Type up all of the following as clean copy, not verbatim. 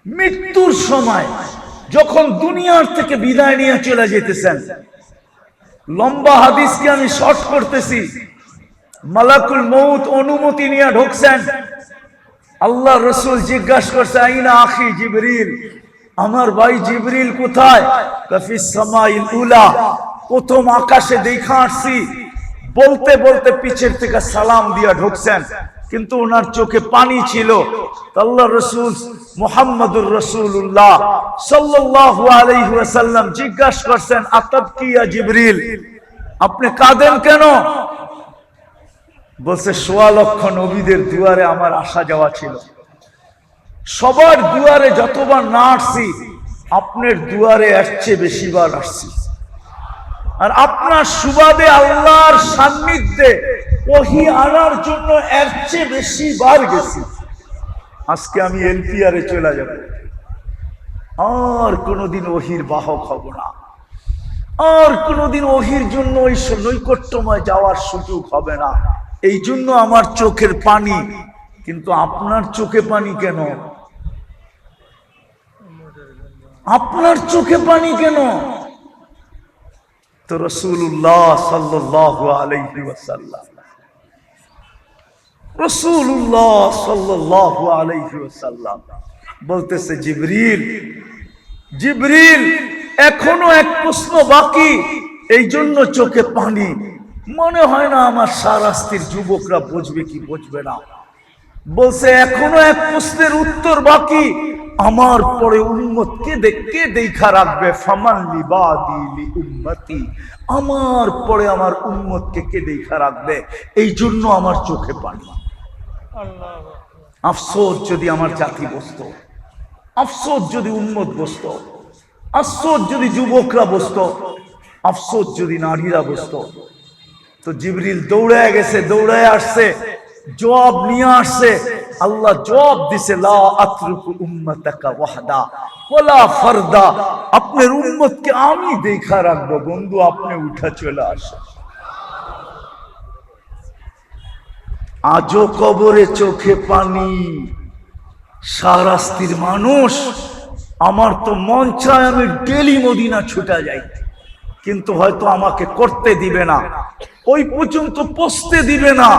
মৃত্যুর সময় যখন দুনিয়ার থেকে বিদায় নিয়ে চলে যেতেছেন, লম্বা হাদিসকে আমি শর্ট করতেছি, মালাকুল মউত অনুমতি নিয়ে ঢুকছেন। আল্লাহ রসুল জিজ্ঞাসা করছে, আইনা আখি জিবরিল, আমার ভাই জিবরিল কোথায়? কাফিস সামাইল উলা, প্রথম আকাশে দেখা আসছি। বলতে বলতে পিছের থেকে সালাম দিয়া ঢুকছেন, কিন্তু ওনার চোখে পানি ছিল। আল্লাহ রসুল মুহাম্মদুর রাসূলুল্লাহ সাল্লাল্লাহু আলাইহি ওয়াসাল্লাম জিজ্ঞাসা করছেন, আতাবকি ইয়া জিবরিল, আপনি কাঁদেন কেন? বলছে, ১৬ লক্ষ নবীদের দুয়ারে আমার আসা যাওয়া ছিল, সবার দুয়ারে যতবার না আসছি, আপনার দুয়ারে আসছে বেশিবার আসছি। আর আপনার সুবাদে আল্লাহর সান্নিধ্যে ওহী আনার জন্য এর চেয়ে বেশি বার গেছি। আজকে আমি এলপিআরে চলে যাব, আর কোনোদিন ওহির বাহক হব না, আর কোনোদিন ওহির জন্য ওই নৈকট্যময় যাওয়ার সুযোগ হবে না। এই জন্য আমার চোখের পানি। কিন্তু আপনার চোখে পানি কেন? আপনার চোখে পানি কেন? তো রাসূলুল্লাহ সাল্লাল্লাহু আলাইহি ওয়াসাল্লাম, রাসূলুল্লাহ সাল্লাল্লাহু আলাইহি ওয়াসাল্লাম বলতেছে, জিবরিল, জিবরিল, এখনো এক প্রশ্ন বাকি, এই জন্য চোখে পানি। মনে হয় না আমার সারাস্তির যুবকরা বুঝবে কি বুঝবে না। বলছে, এখনো এক প্রশ্নের উত্তর বাকি, আমার পরে উম্মত কে দেখা রাখবে? ফামান লিবাদি লিউম্মতি, আমার পরে আমার উম্মতকে কে দেখা রাখবে? এই জন্য আমার চোখে পানি। আফসোস যদি আমার জাতি বসত, আফসোস যদি উম্মত বসত, আফসোস যদি যুবকরা বসত, আফসোস যদি নারীরা বসত। তো জিবরিল দৌড়ায় গেছে, দৌড়ায় আসছে, জবাব নিয়ে আসছে। আল্লাহ জবাব দিছে, লা আতরুকু উম্মাতাকা ওয়াহদা ওয়ালা ফারদা, আপনার উম্মতকে আমি দেখা রাখবো। বন্ধু, আপনি উঠা চলে আসেন। আজও কবরে চোখে পানি। শাহরাস্তির মানুষ, আমার তো মন চায় আমি ডেলি মদিনা ছুটা যাই, কিন্তু হয়তো আমাকে করতে দিবে না, ওই পর্যন্ত পৌঁছতে দিবে না।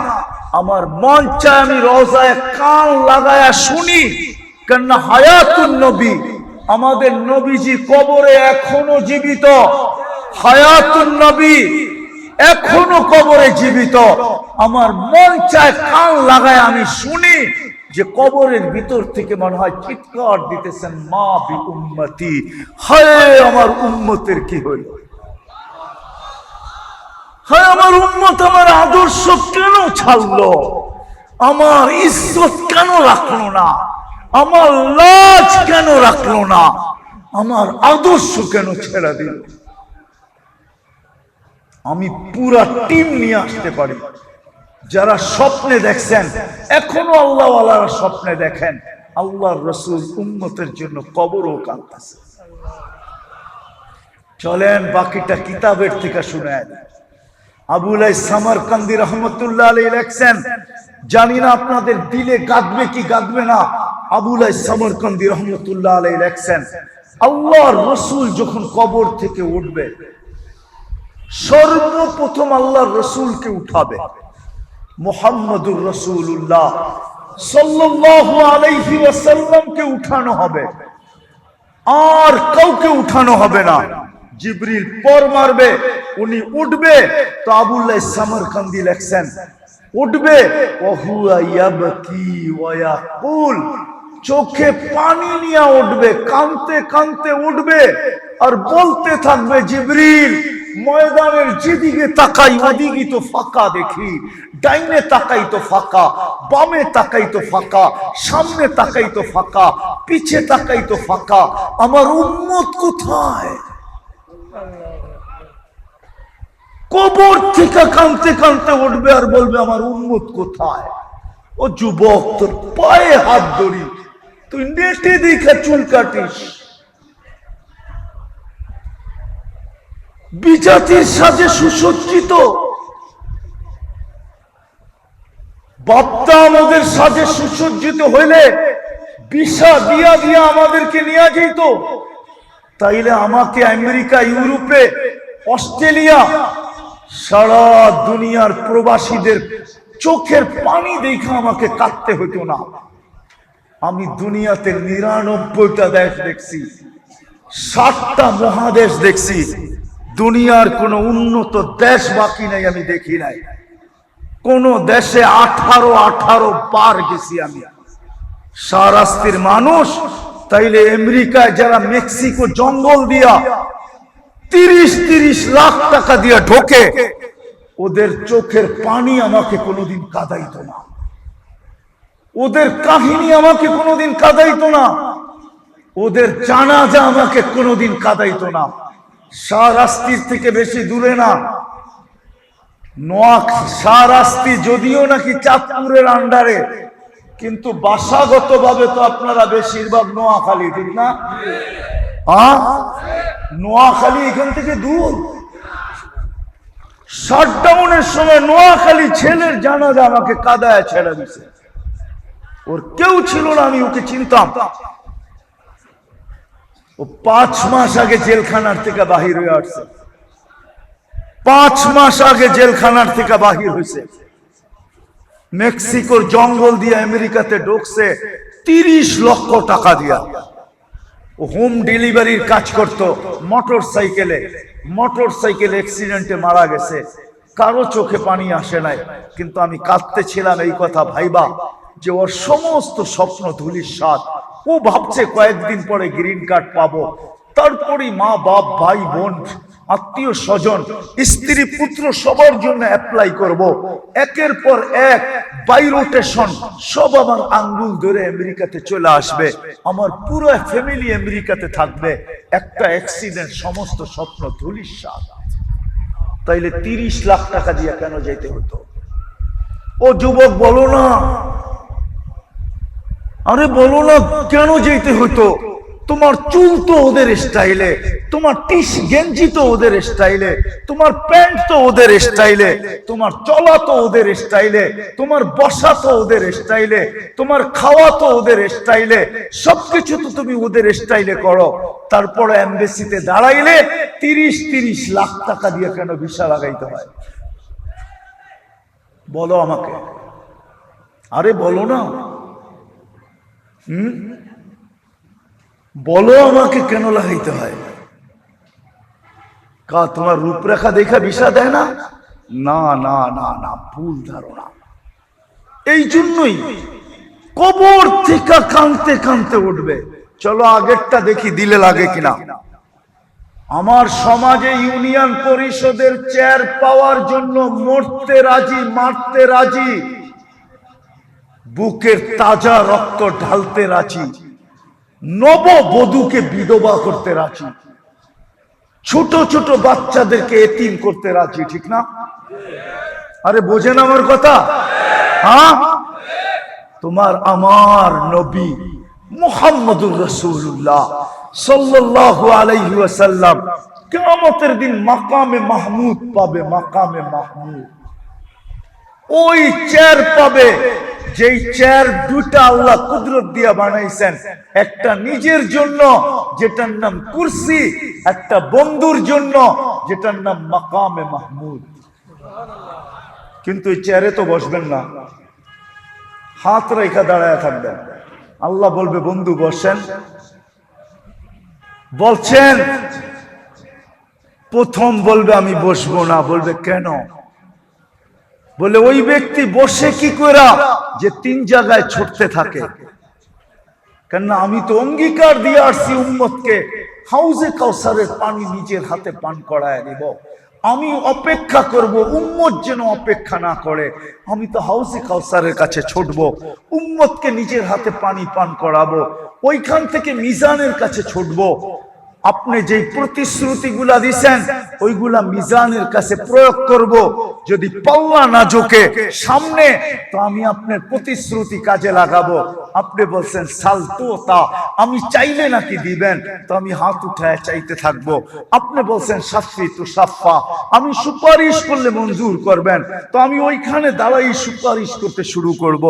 আমার মন চায় আমি রওজায় কান লাগায়া শুনি, কেননা হায়াতুন নবী, আমাদের নবীজি কবরে এখনো জীবিত। হায়াতুন নবী এখনো কবরে জীবিত। আমার মন চায় কান লাগায় আমি শুনি যে কবরের ভিতর থেকে মনে হয় চিৎকার দিতেছেন, মা বি উম্মতি, হায় আমার উম্মতের কি হইল? হায় আমার উম্মত আমার আদর্শ কেন ছাড়লো? আমার ইজ্জত কেন রাখলো না? আমার লাজ কেন রাখলো না? আমার আদর্শ কেন ছেড়ে দিল? আমি পুরা টিম নিয়ে আসতে পারি। যারা স্বপ্নে দেখছেন, এখনো আল্লাহওয়ালারা স্বপ্নে দেখেন, আল্লাহর রাসূল উম্মতের জন্য কবরও কাঁদতেছে। চলেন বাকিটা কিতাবের থেকে শুনেন। আবুলাই সামারকান্দি রহমতুল্লাহ আলাইহি লেখছেন, জানি না আপনাদের দিলে গাঁদবে কি গাঁদবে না। আবুলাই সামারকান্দি রহমতুল্লাহ আলাইহি লেখছেন, আল্লাহর রাসূল যখন কবর থেকে উঠবে, সর্বপ্রথম আল্লাহর রাসূলকে উঠাবে, মুহাম্মদুর রাসূলুল্লাহ সাল্লাল্লাহু আলাইহি ওয়াসাল্লামকে উঠানো হবে, আর কাউকে উঠানো হবে না। জিবরিল পর মারবে, উনি উঠবে। তো আবুল্লাহ সামারকান্দি লেখছেন, উঠবে, ওহুয়া ইয়াবকি ওয়া ইয়াকুল, চোখে পানি নিয়ে উঠবে, কাঁদতে কাঁদতে উঠবে, আর বলতে থাকবে, জিবরিল, ময়দানের যেদিকে তাকাই ওদিকে তো ফাঁকা দেখি, ডাইনে তাকাই তো ফাঁকা, বামে তাকাই তো ফাঁকা, সামনে তাকাই তো ফাঁকা, পিছে তাকাই তো ফাঁকা, আমার উম্মত কোথায়? কবর থেকে কাঁদতে কাঁদতে উঠবে আর বলবে, আমার উম্মত কোথায়? ও যুবক, তোর পায়ে হাত ধরি, তুই নেটে দেখে চুল কাটিস, বিজাতির সাজে সুসজ্জিত, বাপ্তা আমাদের সাজে সুসজ্জিত হইলে ভিসা দিয়া দিয়া আমাদেরকে নিয়ে যেত, তাইলে আমাকে আমেরিকা, ইউরোপে, অস্ট্রেলিয়া, সারা দুনিয়ার প্রবাসীদের চোখের পানি দেখে আমাকে কাঁদতে হতো না। আমি দুনিয়াতে ৯৯টা দেশ দেখছি, ৭টা মহাদেশ দেখছি, দুনিয়ার কোন উন্নত দেশ বাকি নাই আমি দেখি নাই। কোন দেশে 18 বার গেছি আমি। শাহরাস্তির মানুষ, তাইলে আমেরিকায় যারা মেক্সিকো জঙ্গল দিয়া ৩০ লাখ টাকা দিয়া ঢোকে, ওদের চোখের পানি আমাকে কোনোদিন কাঁদাইতো না, ওদের কাহিনী আমাকে কোনোদিন কাঁদাইতো না, ওদের জানাজা আমাকে কোনোদিন কাঁদাইতো না। শাহরাস্তির থেকে বেশি দূরে না, শাহরাস্তি যদিও নাকি চাঁদপুরের আন্ডারে, কিন্তু বাসাগত ভাবে তো আপনারা বেশিরভাগ নোয়াখালী, ঠিক না? নোয়াখালী এখান থেকে দূর। শাটডাউনের সময় নোয়াখালী ছেলের জানাজা আমাকে কাদায় ছেড়ে দিছে। ওর কেউ ছিল না, আমি ওকে চিনতাম। ও 5 মাস আগে জেলখানার থেকে বাহির হয়ে আসছে, 5 মাস আগে জেলখানার থেকে বাহির হয়েছে। মেক্সিকোর জঙ্গল দিয়ে আমেরিকাতে ঢুকছে 30 লক্ষ টাকা দিয়া। ও হোম ডেলিভারির কাজ করত, মোটর সাইকেল অ্যাক্সিডেন্টে মারা গেছে। কারো চোখে পানি আসে নাই, কিন্তু আমি কাঁদতেছিলাম এই কথা ভাইবা যে ওর সমস্ত স্বপ্ন ধূলিসাৎ। ও ভাবছে কয়েকদিন পরে গ্রিন কার্ড পাবো, তারপরে মা বাপ, ভাই বোন, আত্মীয় স্বজন, স্ত্রী পুত্র সবার জন্য অ্যাপ্লাই করব। একের পর এক বাই রোটেশন সব আমার আঙ্গুল ধরে আমেরিকাতে চলে আসবে, আমার পুরো ফ্যামিলি আমেরিকাতে থাকবে। একটা অ্যাক্সিডেন্ট, সমস্ত স্বপ্ন ধূলিসাৎ। তাইলে 30 লাখ টাকা দিয়ে কেন যেতে হতো? ও যুবক বলো না, আরে বলো না কেন যেতে হতো? তোমার চুল তো ওদের স্টাইলে, তোমার টিস গেঞ্জি তো ওদের স্টাইলে, তোমার প্যান্ট তো ওদের স্টাইলে, তোমার চলা তো ওদের স্টাইলে, তোমার বসা তো ওদের স্টাইলে, তোমার খাওয়া তো ওদের স্টাইলে, সবকিছু তো তুমি ওদের স্টাইলে করো। তারপরে এমবেসিতে দাঁড়াইলে 30 লাখ টাকা দিয়ে কেন ভিসা লাগাইতে হয়? বলো আমাকে, আরে বলো না, বলো আমাকে কেন লাগাইতে হয়? তোমার রূপরেখা দেখা ভিসা দেয় না? না না না না, ভুল ধারণা। এই জন্যই কবর থেকে কাঁদতে কাঁদতে উঠবে। চলো আগেরটা দেখি দিলে লাগে কিনা। আমার সমাজে ইউনিয়ন পরিষদের চেয়ার পাওয়ার জন্য মরতে রাজি, মারতে রাজি, বুকের তাজা রক্ত ঢালতে রাজি, নববধূকে বিধবা করতে রাজি, ছোট ছোট বাচ্চাদেরকে এতিম করতে রাজি, ঠিক না? আরে বোঝেন আমার কথা? হ্যাঁ, তোমার আমার নবী মুহাম্মদুর রাসূলুল্লাহ সাল্লাল্লাহু আলাইহি ওয়াসাল্লাম কিয়ামতের দিন মাকামে মাহমুদ পাবে, মাকামে মাহমুদ। ওই চেয়ার পাবে যেই চেয়ার দুটা আল্লাহ কুদরত দিয়া বানাইছেন, একটা নিজের জন্য যেটার নাম কুরসি, একটা বন্ধুর জন্য যেটার নাম মাকামে মাহমুদ। কিন্তু এই চেয়ারে তো বসবেন না, হাত রেখা দাঁড়ায় থাকবেন। আল্লাহ বলবে বন্ধু বসেন, বলছেন প্রথম বলবে আমি বসবো না। বলবে কেন? বলে ওই ব্যক্তি বসে কি করে যে 3 জায়গায় ছুটতে থাকে। কেন? আমি তো অঙ্গীকার দিয়ে আসছি উম্মতকে হাউজে কাউসারের পানি নিজের হাতে পান করায় দিব। আমি অপেক্ষা করব উম্মত যেন অপেক্ষা না করে। আমি তো হাউজে কাউসারের কাছে ছুটবো, উম্মতকে নিজের হাতে পানি পান করাবো। ওইখান থেকে মিজানের কাছে ছুটবো, আপনি যে প্রতিশ্রুতিগুলা দিবেন ওইগুলা মিজানের কাছে প্রয়োগ করব, যদি পাল্লা না ঝোঁকে সামনে তো আমি আপনার প্রতিশ্রুতি কাজে লাগাবো। আপনি বলছেন সালতোতা, আমি চাইলে নাকি দিবেন, তো আমি হাত উঠায় চাইতে থাকবো। আপনি বলছেন সাফি তু সাফা, আমি সুপারিশ করলে মঞ্জুর করবেন, তো আমি ওইখানে দাঁড়াই সুপারিশ করতে শুরু করব।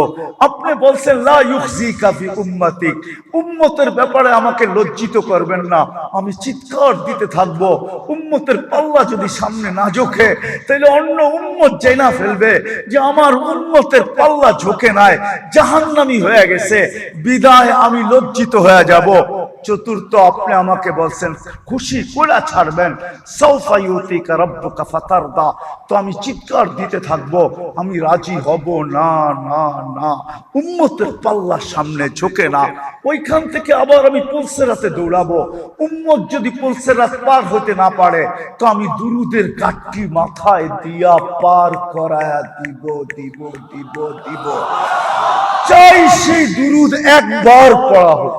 আপনি বলছেন লা ইউখজিকা ফি উম্মতিক, উম্মতের ব্যাপারে আমাকে লজ্জিত করবেন না, আমি চিৎকার দিতে থাকবো। উম্মতের পাল্লা যদি সামনে না ঝোঁকে তাহলে অন্য উম্মত জেনা ফেলবে যে আমার উম্মতের পাল্লা ঝোঁকে নাই, জাহান্নামী হয়ে গেছে, বিদায় আমি লজ্জিত হয়ে যাব। চতুর্থ, আপনি আমাকে বলছেন খুশি করে ছাড়বেন, সাউফা ইউতিকা রাব্বুকা ফাতারদা, তো আমি চিৎকার দিতে থাকবো, আমি রাজি হব না না না, উম্মতের পাল্লা সামনে ঝোঁকে না। ওইখান থেকে আবার আমি পুলসেরাতে দৌড়াবো। উম্মত যদি পুলসেরাত পার হতে না পারে তো আমি দুরুদের কাঠি মাথায় দিয়া পার করায়া দিব দিব দিব দিব। চাই সেই দুরুদ একবার পড়া হোক।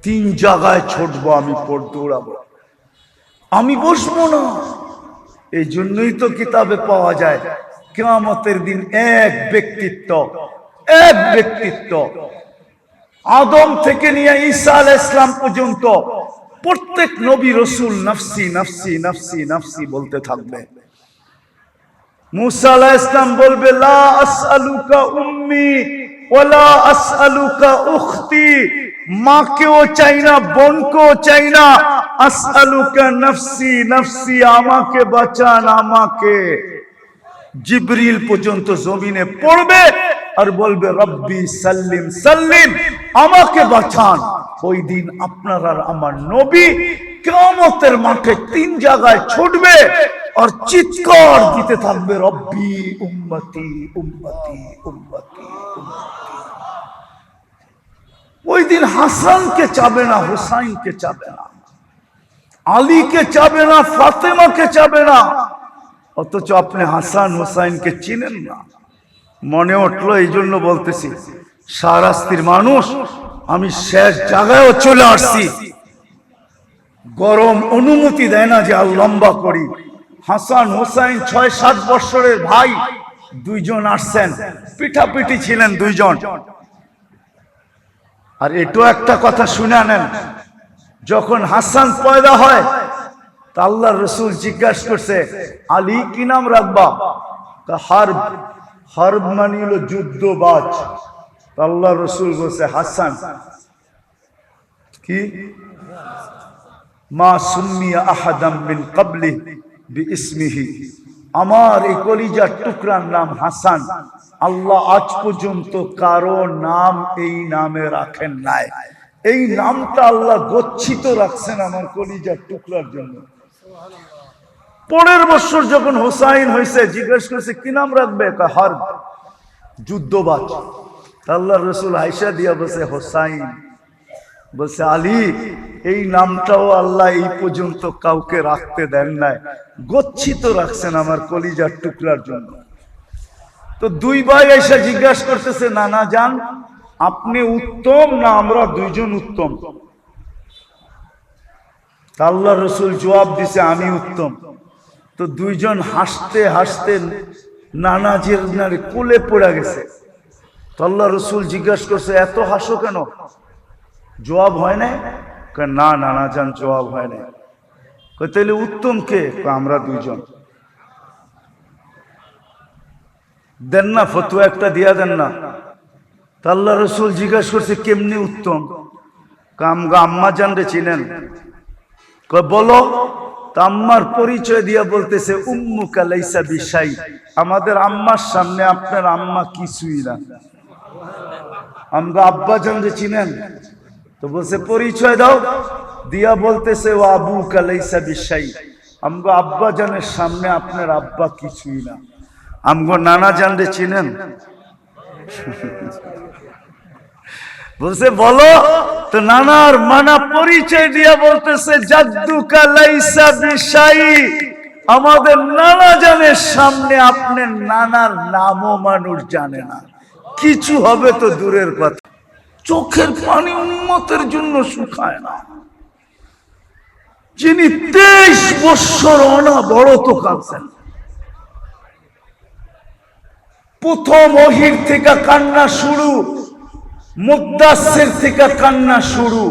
3 জায়গায় ছুটবো, আমি দৌড়াবো, আমি বসবো না। এই জন্যই তো কিতাবে পাওয়া যায় কিয়ামতের দিন এক ব্যক্তিত্ব আদম থেকে নিয়ে ঈসা আলাইহিস সালাম পর্যন্ত প্রত্যেক নবী রাসূল নফসি নফসি নফসি নফসি বলতে থাকবে। मूसा अलैहिस्सलाम बोलबे ला আসআলুকা উম্মি ওয়ালা আসআলুকা উখতি, মাকেও চাই না বোনকেও চাই না, আসআলুকা নফসি নফসি, আমাকে বাঁচান আমাকে। জিবরিল পর্যন্ত জমিনে পড়বে আর বলবে রব্বি সাল্লিম সাল্লিম, আমাকে বাঁচান। ওই দিন আপনার আর আমার নবী কিয়ামতের মাঠে 3 জায়গায় ছুটবে আর চিৎকার দিতে থাকবে রব্বি উম্মতি উম্মতি উম্মতি উম্মতি। ওই দিন হাসানকে চাবে না, হুসাইনকে চাবে না, আলীকে চাবে না, ফাতেমাকে চাবে না, অথচ আপনি হাসান হুসাইনকে চিনেন না। মনে উঠলো, এই জন্য বলতেছি, শাহরাস্তির মানুষ, আমি শেষ জায়গায়ও চলে আসছি, গরম অনুমতি দেয় না যে আর লম্বা করি। হাসান হুসাইন 6-7 বছরের ভাই, 2 জন আসছেন, পিঠাপিঠি ছিলেন 2 জন। আর এটাও একটা কথা শুনে নেন, যখন হাসান পয়দা হয় তা আল্লাহর রাসূল জিজ্ঞাসা করছে আলী কি নাম রাখবা? হারব, হারব মানে হলো যুদ্ধবাজ। আল্লাহর রাসূল বলছে হাসান। কি মা সুম্মিয়া আহাদাম মিন ক্বাবলি বিইসমিহি, আমার এই কলিজার টুকরার নাম হাসান, আল্লাহ আজ পর্যন্ত কারো নাম এই নামে রাখেন নাই। এই নামটা আল্লাহ গচ্ছিত রাখছেন আমার কলিজার টুকরার জন্য। পরের বছর যখন হোসাইন হয়েছে, জিজ্ঞেস করছে কি নাম রাখবে? হারব, যুদ্ধবাজ। আল্লাহর রাসূল আয়েশা দিয়া বলছে হোসাইন। বলছে আলী, এই নামটাও আল্লাহ এই পর্যন্ত কাউকে রাখতে দেন নাই, গচ্ছিত রাখছেন আমার কলিজার টুকরার জন্য। তো 2 ভাই এসে জিজ্ঞাসা করতেছে নানা জান, আপনি উত্তম না আমরা 2 জন উত্তম? আল্লাহর রাসূল জবাব দিছে আমি উত্তম। তো 2 জন হাসতে হাসতে নানাজির কোলে পড়ে গেছে। তো আল্লাহর রাসূল জিজ্ঞাসা করছে এত হাসো কেন? জবাব হয় নাই? না নানা জান জবাব হয় নাই। তাহলে উত্তম কে? আমরা 2 জন। দেন না ফতোয়া একটা দিয়া দেন না। আল্লাহ রাসূল জিজ্ঞাসা করছে কেমনি উত্তম? আমগো আম্মা জান রে চিনেন? বলো। তা আম্মার পরিচয় দিয়া বলতেছে উম্মুকা লাইসা বিশাই, আমাদের আম্মার সামনে আপনার আম্মা কিছুই না। আমগো আব্বা জান রে চিনেন? তো বলছে পরিচয় দাও। দিয়া বলতেছে ও আবুকা লাইসা বিশাই, আমগো আব্বা জানের সামনে আপনার আব্বা কিছুই না। আমগো নানা জান রে চিনেন? বলছে বলো। তো নানার মানা পরিচয় দিয়া বলতেছে জাদ্দুকা লাইসা বিশাই, আমাদের নানা জানের সামনে আপনার নানার নামও মানুষ জানে না, কিছু হবে তো দূরের কথা। চোখের পানি উম্মতের জন্য শুকায় না। যিনি 23 বছর অনবরত কাঁদছেন, প্রথম ওহীর থেকে কান্না শুরু, মুদ্দাসসির থেকে কান্না শুরু।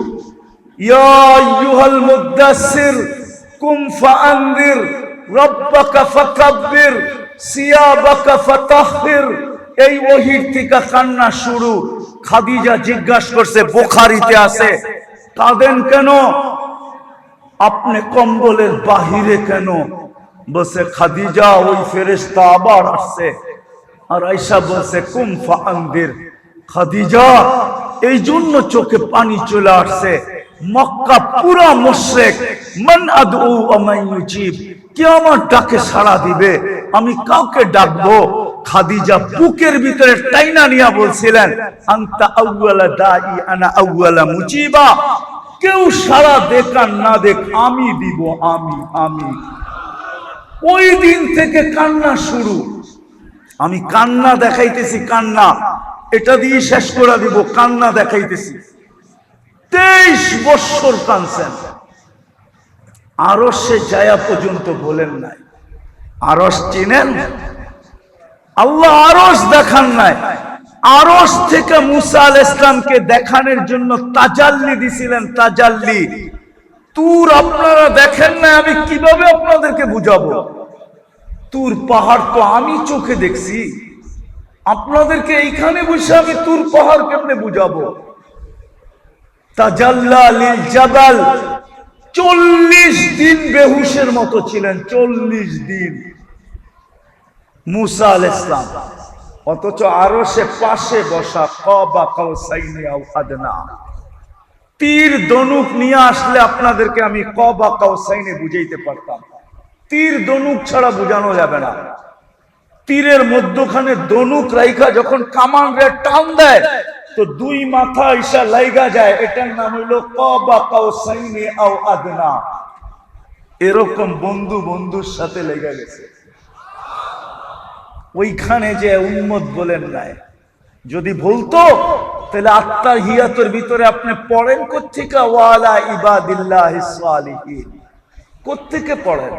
ইয়া আইয়ুহাল মুদ্দাসসির কুম ফাআনদির রাব্বাকা ফাকাব্বির সিয়াবাকা ফাতাহহির, এই ওহীর থেকে কান্না শুরু। খাদিজা জিজ্ঞাসা করছে, বুখারীতে আছে, কাঁদেন কেন? আপনি কম্বলের বাহিরে কেন? বলছে খাদিজা, ওই ফেরেশতা আবার আসছে। আর আয়েশা বলছে কুম ফাআনদির, খাদিজা এই জন্য চোখে পানি চলে আসছে। মক্কা পুরা মুশরিক, মান আদউ ওয়া মান ইউজিব, কে আমার ডাকে সাড়া দিবে, আমি কাউকে ডাকবো। খাদিজা বুকের ভিতরে টাইনা নিয়া বলছিলেন, আনতা আউয়ালা দাই আনা আউয়ালা মুজিবা, কেউ সাড়া দেখ আর না দেখ আমি দিব, আমি। ওই দিন থেকে কান্না শুরু। আমি কান্না দেখাইতেছি, কান্না এটা দিয়ে শেষ করে দিব, কান্না দেখাইতেছি। 23 বছর কাঁদছেন। আরশে যায়া পর্যন্ত বলেন নাই। আরশ চিনেন? আল্লাহ আরশ দেখান নাই। আরশ থেকে মুসা আলাইহিস সালামকে দেখানোর জন্য তাজাল্লি দিছিলেন, তাজাল্লি। তুর আপনারা দেখেন না, আমি কিভাবে আপনাদেরকে বুঝাবো? তুর পাহাড় তো আমি চোখে দেখছি, আপনাদেরকে এইখানে বসে আমি তুর পাহাড় কেমনে বুঝাবো? তাজাল্লা লিল জাবাল, 40 দিন বেহুশের মতো ছিলেন, 40 দিন মুসা আলাইহিস সালাম। অথচ আরশে পাশে বসা, কাবা কাউসাইনি আও আদনা। তীর ধনুক নিয়ে আসলে আপনাদেরকে আমি কাবা কাউসাইনি বুঝাইতে পারতাম। তীর ধনুক ছাড়া বোঝানো যাবে না। তীরের মধ্যখানে ধনুক রাইখা যখন কামান রে টান দেয় তো দুই মাথা ইসা লাইগা যায়, এটার নাম হইল কাবা কাউসাইনি আও আদনা। এরকম বন্ধু বন্ধুর সাথে লেগে গেছে। ওইখানে যে উম্মত বলেন নাই, যদি বলতো তাহলে আত্মার হিয়াতের ভিতরে আপনি পড়েন কোত্থেকে ওয়ালা ইবাদিল্লাহিস সালিহিন, কোত্থেকে পড়েন?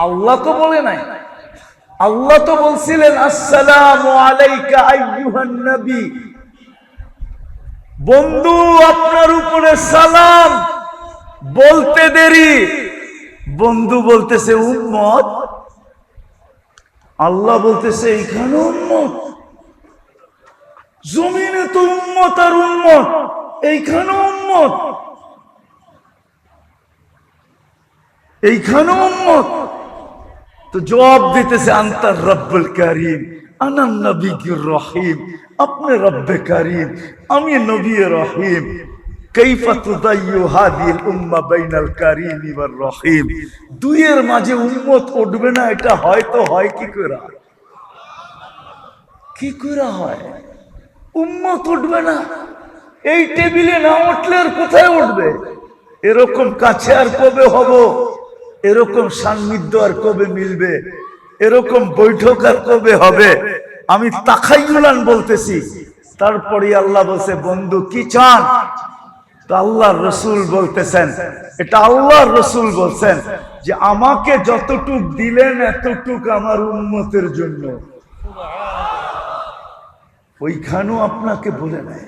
আল্লাহ তো বলে নাই। আল্লাহ তো বলছিলেন আসসালামু আলাইকা আইয়ুহান নবী, বন্ধু আপনার উপরে সালাম। বলতে দেরি, বন্ধু বলতেছে উম্মত, আল্লাহ বলতেছে এইখানে উম্মত। জমিনে তো উম্মত আর উম্মত, এইখানে উম্মত, এইখানে উম্মত। তো জবাব দিতেছে আনতা রব্বুল কারীম আনা নবিয়্যুর রহিম, আপনি রব্বে কারীম, আমি নবী রহিম। কাইফা তুদাইয়ু হাযিহিল উম্মাহ বাইনাল কারীম ওয়ার রহিম। দুইয়ের মাঝে উম্মত উঠবে না, এটা হয়তো হয় কি করে? কি করে হয়? উম্মত উঠবে না। এই টেবিলে না উঠলে আর কোথায় উঠবে? এরকম কাছে আর কবে হব? এরকম সান্নিধ্য আর কবে মিলবে? এরকম বৈঠক আর কবে হবে? আমি তাখাইয়ুলান বলতেছি। তারপরে আল্লাহ বলছে বন্ধু কি চান? তো আল্লাহর রাসূল বলতেছেন, এটা আল্লাহর রাসূল বলছেন যে আমাকে যতটুক দিলেন এতটুক আমার উম্মতের জন্য। ওইখানেও আপনাকে বলে নাই।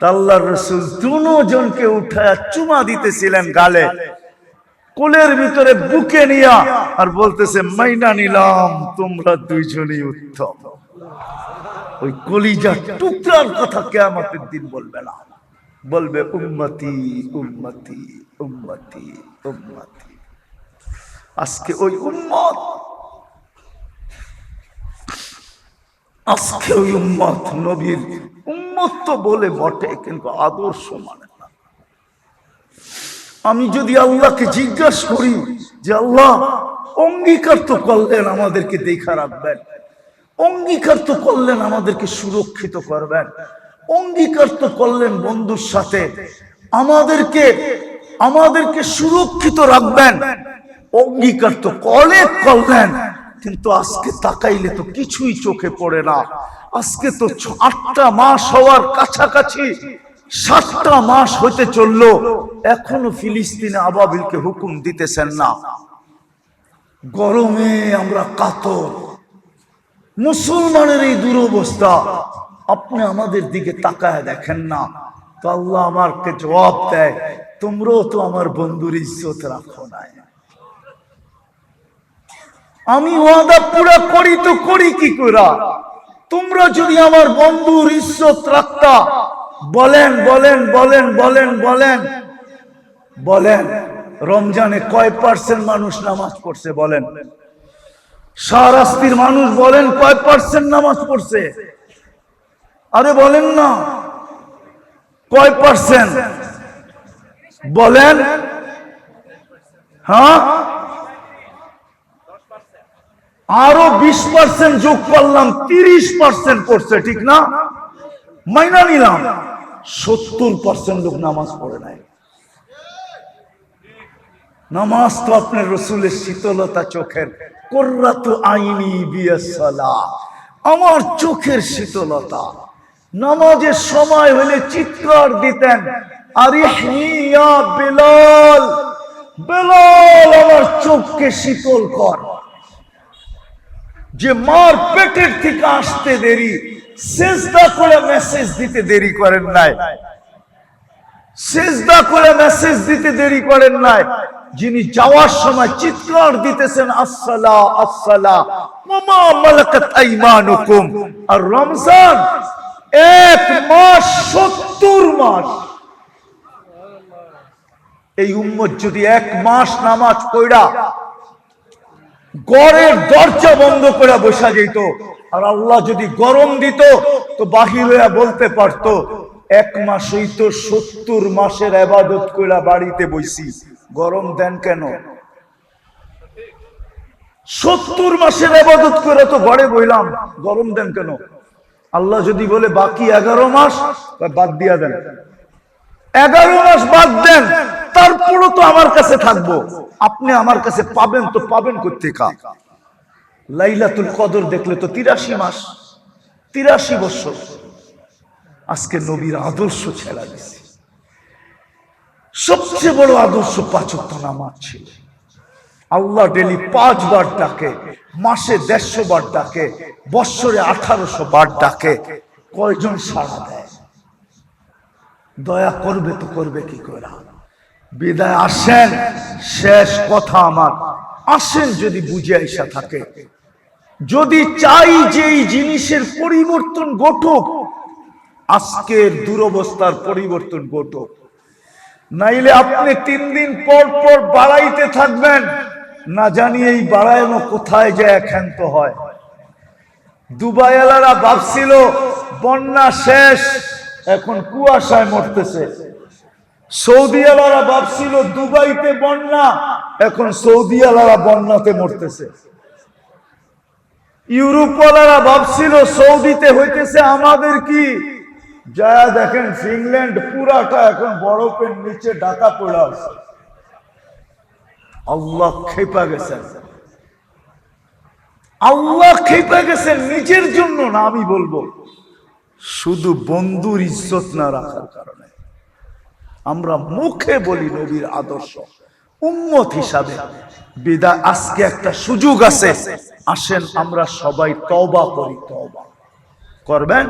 আল্লাহর রাসূল দুজনকে উঠায় চুমা দিতেছিলেন গালে, কোলের ভিতরে বুকে নিয়া, আর বলতেছে মাইনা নিলাম তোমরা দুইজনই উত্তম। ওই কলিজার টুকরার কথা কিয়ামতের দিন বলবে না, বলবে উম্মতি উম্মতি উম্মতি উম্মতি। আজকে ওই উম্মত, আজকে ওই উম্মত নবীর উম্মত তো বলে বটে, কিন্তু আদর্শ মানে না। আমি যদি আল্লাহকে জিজ্ঞাসা করি যে আল্লাহ অঙ্গীকার তো করলেন আমাদেরকে দেখা রাখবেন, অঙ্গীকার তো করলেন আমাদেরকে সুরক্ষিত করবেন, অঙ্গীকার তো করলেন বন্ধুর সাথে আমাদেরকে সুরক্ষিত রাখবেন, অঙ্গীকার তো করলেন, কিন্তু আজকে তাকাইলে তো কিছুই চোখে পড়ে না। আজকে তো 8টা মাস হওয়ার কাছাকাছি, 7টা মাস হতে চললো, এখনো ফিলিস্তিনে আবাবিলকে হুকুম দিতেছেন না। গরমে আমরা কাতর, মুসলমানের এই দুরবস্থা, আপনি আমাদের দিকে তাকায় দেখেন না। তো আল্লাহ আমাকে জবাব দেয়, তোমরাও তো আমার বন্ধুর ইজ্জত রাখো নাই। আমি ওয়াদা পুরা করি তো করি কি করে? তোমরা যদি আমার বন্ধুর ইজ্জত রাখতা, বলেন বলেন বলেন বলেন বলেন বলেন, রমজানে কয় পার্সেন্ট মানুষ নামাজ পড়ছে? বলেন। শাহরাস্তির মানুষ বলেন কয় পার্সেন্ট নামাজ পড়ছে? আরে বলেন না, কয় পার্সেন্ট বলেন? হ্যাঁ, আরো 20% যোগ করলাম, 30% পড়ছে, ঠিক না? মাইনা নিলাম, 70% লোক নামাজ পড়ে নাই। নামাজ তো আপনার রসুলের শীতলতা চোখের, কুররাতু আইনি বিয়াসসালাহ, আমার চোখের শীতলতা। নামাজের সময় হলে চিৎকার দিতেন, আরিহনি ইয়া বেলাল, বেলাল আমার চোখকে শীতল কর। যে মার পেটের থেকে আসতে দেরি, সেজদা করে মেসেজ দিতে দেরি করেন নাই, সেজদা করে মেসেজ দিতে দেরি করেন নাই, যিনি যাওয়ার সময় চিৎকার দিতেছেন আসসালা আসসালা ওমা মালাকাত আইমানুকুম। আর রমজান 1 মাস 70 মাস, এই উম্মত যদি 1 মাস নামাজ পড়া ঘরের দরজা বন্ধ করে বসা যেত, আর আল্লাহ যদি গরম দিত তো বাহির হইয়া বলতে পারতো 1 মাস হইতো 70 মাসের ইবাদত কইরা বাড়িতে বইছি, গরম দেন কেন? 70 মাসের ইবাদত করে তো ঘরে বইলাম, গরম দেন কেন? আল্লাহ যদি বলে বাকি 11 মাস বাদ দিয়া দেন, 11 মাস বাদ দেন, তারপরও তো আমার কাছে থাকবো। আপনি আমার কাছে পাবেন তো পাবেন কোত্থেকে? লাইলাতুল কদর দেখলে তো 83 মাস, 83 বছর। আজকে নবীর আদর্শ ছেড়া দিছে। সবচেয়ে বড় আদর্শ 5 ওয়াক্ত নামাজ ছিল। আল্লাহ ডেলি 5 বার ডাকে, মাসে 150 বার ডাকে, বৎসরে 1800 বার ডাকে। কয়জন সাড়া দেয়? দয়া করবে তো করবে কি করে? বিদায় আসেন, শেষ কথা আমার, আসেন যদি বুঝে আইসা থাকে, যদি চাই যে এই জিনিসের পরিবর্তন ঘটুক, আজকের দুরবস্থার পরিবর্তন ঘটুক, নাইলে আপনি 3 দিন পর পর বাড়াইতে থাকবেন, না জানি এই বাড়ানো কোথায় যায় ক্ষান্ত হয়। দুবাইওয়ালারা ভাবছিল বন্যা শেষ, এখন কুয়াশায় মরতেছে। সৌদিওয়ালারা ভাবছিল দুবাইতে বন্যা, এখন সৌদিওয়ালারা বন্যাতে মরতেছে। ইউরোপওয়ালারা ভাবছিল সৌদিতে হইতেছে আমাদের কি, যা দেখেন ফিনল্যান্ড পুরাটা এখন বরফের নিচে ঢাকা পড়ে আছে। আল্লাহ খেপা গেছেন, আল্লাহ খেপা গেছেন, নিজের জন্য না, আমি বলবো শুধু বন্ধুর ইজ্জত না রাখার কারণে। আমরা মুখে বলি নবীর আদর্শ, উম্মত হিসাবে বিদায়। আজকে একটা সুযোগ আছে, আসেন আমরা সবাই তওবা করি। তওবা করবেন?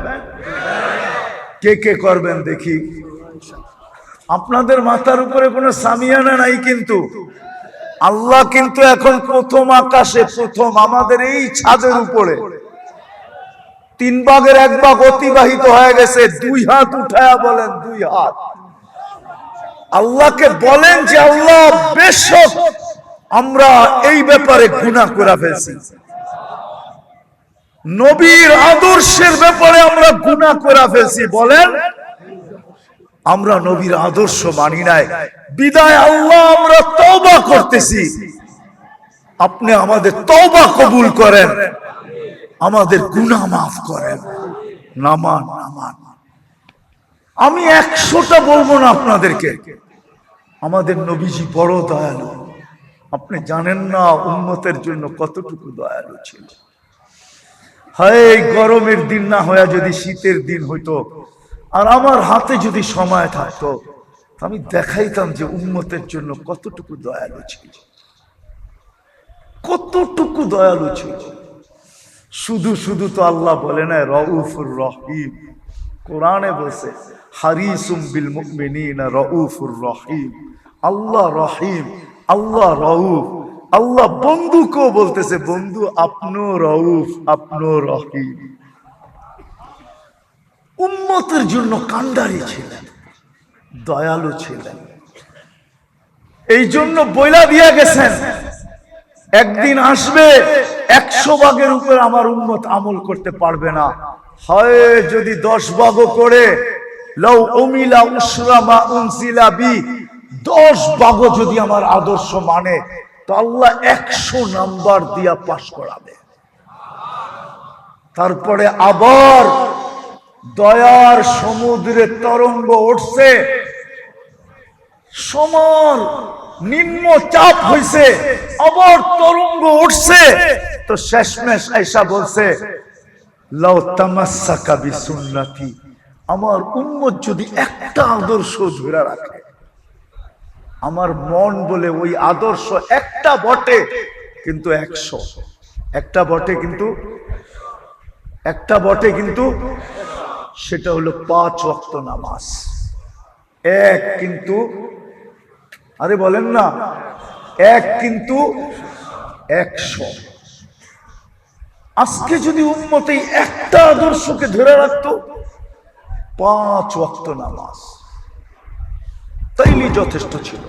কে কে করবেন দেখি? আপনাদের মাথার উপরে কোনো সামিয়ানা নাই, কিন্তু আল্লাহ কিন্তু এখন প্রথম আকাশে, প্রথম আমাদের এই ছাদের উপরে 3 ভাগের 1 ভাগ অতিবাহিত হয়ে গেছে। 2 হাত উঠায়া বলেন, 2 হাত আল্লাহকে বলেন যে আল্লাহ বেশক আমরা এই ব্যাপারে গুনাহ করে ফেলছি, নবীর আদর্শের ব্যাপারে আমরা গুনাহ করে ফেলছি। বলেন আমরা নবীর আদর্শ মানি নাই, বিদায় আল্লাহ আমরা তওবা করতেছি। আপনি আমাদের তওবা কবুল করেন, আমাদের গুনাহ মাফ করেন। নামান নামান, আমি 100টা বলবো না আপনাদেরকে। আমাদের নবীজি বড় দয়ালু, আপনি জানেন না উম্মতের জন্য কতটুকু দয়ালু ছিল। হয় গরমের দিন না হয়ে যদি শীতের দিন হইতো, আর আমার হাতে যদি সময় থাকতো, আমি দেখাইতাম যে উম্মতের জন্য কতটুকু দয়ালু ছিল, কতটুকু দয়ালু ছিল। শুধু শুধু তো আল্লাহ বলে না রউফুর রহিম, কোরআনে বলছে হারিসুম বিল মুমিনিনা রউফুর রহিম। আল্লাহ রহিম, আল্লাহ রউফ। আল্লাহ বন্ধুকেও বলতেছে বন্ধু আপনিও রউফ, আপনিও রহিম। উম্মতের জন্য কান্ডারি ছিলেন, দয়ালু ছিলেন। এই জন্য বইলা দিয়ে গেছেন একদিন আসবে 100 ভাগের উপর আমার উম্মত আমল করতে পারবে না। হয় যদি 10 ভাগও করে, লাউ উমিলা উসরা মা উনজিলা বি, 10 ভাগও যদি আমার আদর্শ মানে, তো আল্লাহ 100 নাম্বার দিয়া পাস করাবে। তারপরে আবার দয়ার সমুদ্রে তরঙ্গ উঠছে, সমান নিম্ন চাপ হইছে, আবার তরঙ্গ উঠছে, তো শেষমেশ আয়েশা বলছে লাউ তামাসসাকা বিসুন্নতি, আমার উম্মত যদি একটা আদর্শ ধরে রাখে, আমার মন বলে ওই আদর্শ একটা বটে কিন্তু 100, একটা বটে কিন্তু, একটা বটে কিন্তু, সেটা হলো 5 ওয়াক্ত নামাজ। এক কিন্তু, আরে বলেন না, এক কিন্তু 100। আজকে যদি উম্মত এই একটা আদর্শকে ধরে রাখতো, 5 ওয়াক্ত নামাজ, তাইলে যথেষ্ট ছিল।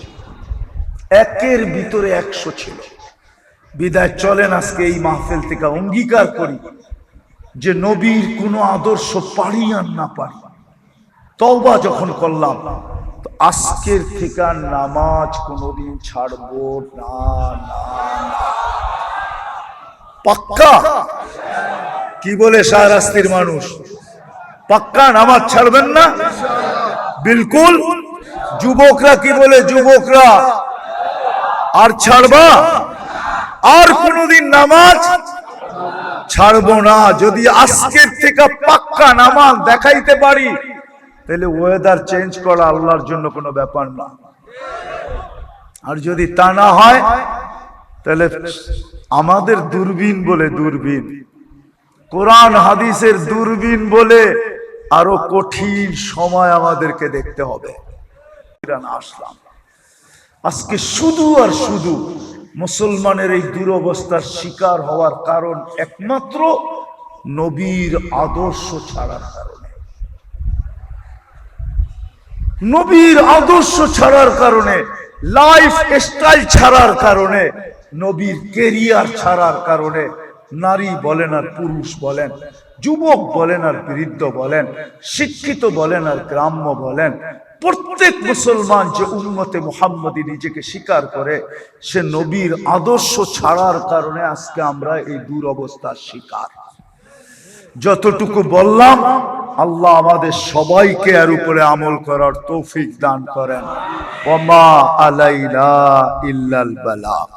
একের ভিতরে 100 ছিল। বিদায় চলেন আজকে এই মাহফিল থেকে অঙ্গীকার করি যে নবীর কোনো আদর্শ পারি আর না পারি, তওবা যখন করলাম, তো আজকের থেকে নামাজ কোনোদিন ছাড়বো না। পাক্কা? কি বলে শাহরাস্তির মানুষ? পাক্কা নামাজ ছাড়বেন না? বিলকুল। যুবকরা কি বলে? যুবকরা আর ছাড়বা? আর কোনোদিন নামাজ ছাড়বো না। যদি আজকের থেকে পাক্কা নামাজ দেখাইতে পারি, তাহলে ওয়েদার চেঞ্জ করা আল্লাহর জন্য কোনো ব্যাপার না। আর যদি তা না হয়, তাহলে আমাদের দূরবীন বলে, দূরবীন কোরআন হাদিসের দূরবীন বলে আরো কঠিন সময় আমাদেরকে দেখতে হবে। আসলাম আজকে শুধু আর শুধু মুসলমানের এই দুরবস্থার শিকার হওয়ার কারণ একমাত্র নবীর আদর্শ ছাড়ার কারণে। নবীর আদর্শ ছাড়ার কারণে, লাইফ স্টাইল ছাড়ার কারণে, নবীর কেরিয়ার ছাড়ার কারণে, নারী বলেন আর পুরুষ বলেন, যুবক বলেন আর বৃদ্ধ বলেন, শিক্ষিত বলেন আর গ্রাম্য বলেন, প্রত্যেক মুসলমান যে উম্মতে মুহাম্মদী নিজেকে স্বীকার করে, সে নবীর আদর্শ ছাড়ার কারণে আজকে আমরা এই দুরবস্থার শিকার। যতটুকু বললাম, আল্লাহ আমাদের সবাইকে এর উপরে আমল করার তৌফিক দান করেন। ওয়া মা আলাইনা ইল্লাল বালাগ।